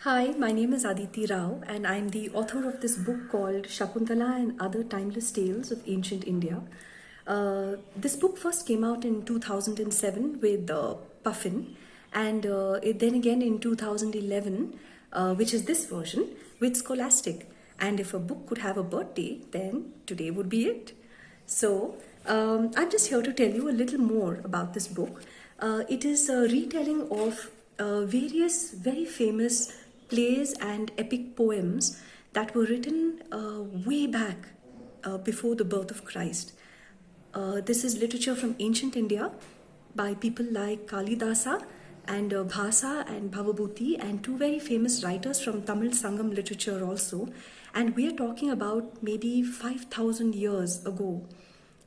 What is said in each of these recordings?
Hi, my name is Adithi Rao, and I'm the author of this book called Shakuntala and Other Timeless Tales of Ancient India. This book first came out in 2007 with Puffin, and then again in 2011, which is this version, with Scholastic. And if a book could have a birthday, then today would be it. So, I'm just here to tell you a little more about this book. It is a retelling of various very famous plays and epic poems that were written way back before the birth of Christ. This is literature from ancient India by people like Kalidasa and Bhasa and Bhavabhuti, and two very famous writers from Tamil Sangam literature also. And we are talking about maybe 5,000 years ago.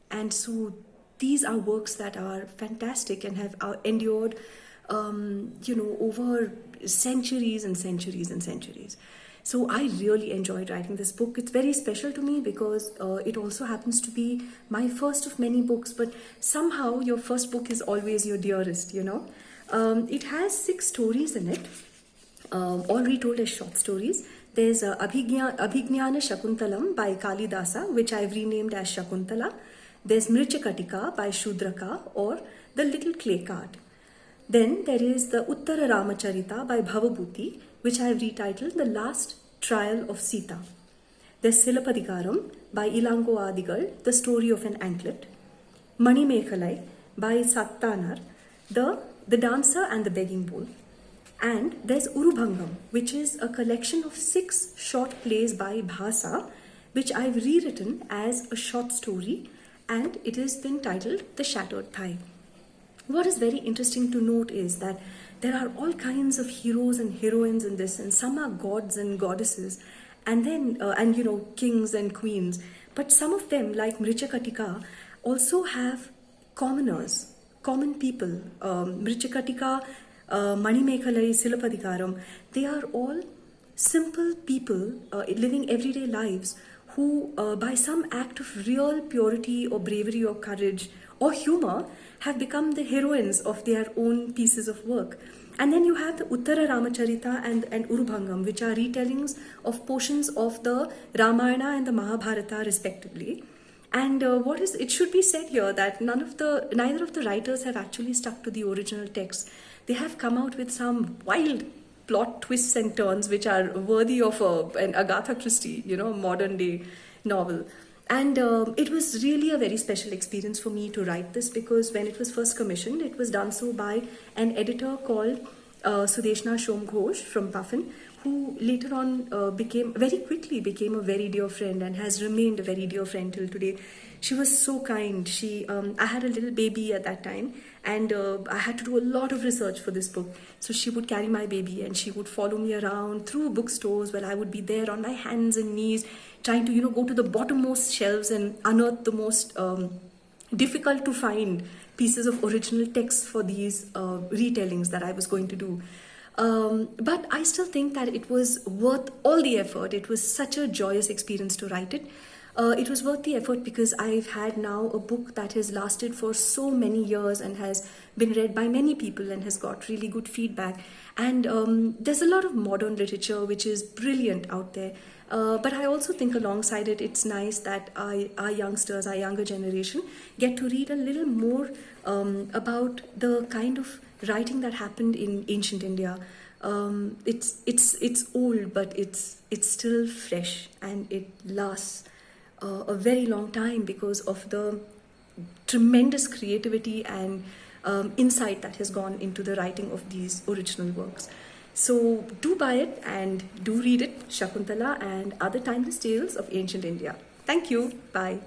And so these are works that are fantastic and have endured over centuries and centuries and centuries. So I really enjoyed writing this book. It's very special to me because it also happens to be my first of many books, but somehow your first book is always your dearest, It has 6 stories in it, all retold as short stories. There's Abhignana Shakuntalam by Kalidasa, which I've renamed as Shakuntala. There's Mrichakatika by Shudraka, or The Little Clay Card. Then there is the Uttara Ramacharita by Bhavabhuti, which I have retitled The Last Trial of Sita. There's Silapadikaram by Ilango Adigal, The Story of an Anklet. Mani Mekhalai by Sattanar, the Dancer and the Begging Bowl. And there's Urubhangam, which is a collection of 6 short plays by Bhasa, which I've rewritten as a short story, and it has been titled The Shattered Thigh. What is very interesting to note is that there are all kinds of heroes and heroines in this, and some are gods and goddesses, and then kings and queens. But some of them, like Mrichakatika, also have commoners, common people. Mrichakatika, Manimekhalai, Silapadikaram, they are all simple people living everyday lives who, by some act of real purity or bravery or courage or humor, have become the heroines of their own pieces of work. And then you have the Uttara Ramacharita and Urubhangam, which are retellings of portions of the Ramayana and the Mahabharata respectively. And it should be said here that neither of the writers have actually stuck to the original text. They have come out with some wild plot twists and turns which are worthy of an Agatha Christie, modern day novel. And it was really a very special experience for me to write this, because when it was first commissioned, it was done so by an editor called Sudeshna Shom Ghosh from Puffin, who later on very quickly became a very dear friend and has remained a very dear friend till today. She was so kind. I had a little baby at that time, and I had to do a lot of research for this book. So she would carry my baby and she would follow me around through bookstores while I would be there on my hands and knees trying to go to the bottommost shelves and unearth the most difficult to find pieces of original text for these retellings that I was going to do. But I still think that it was worth all the effort. It was such a joyous experience to write it. It was worth the effort because I've had now a book that has lasted for so many years and has been read by many people and has got really good feedback. And there's a lot of modern literature which is brilliant out there. But I also think alongside it, it's nice that our youngsters, our younger generation, get to read a little more about the kind of writing that happened in ancient India. It's old, but it's still fresh, and it lasts a very long time because of the tremendous creativity and insight that has gone into the writing of these original works. So do buy it and do read it, Shakuntala and Other Timeless Tales of Ancient India. Thank you. Bye.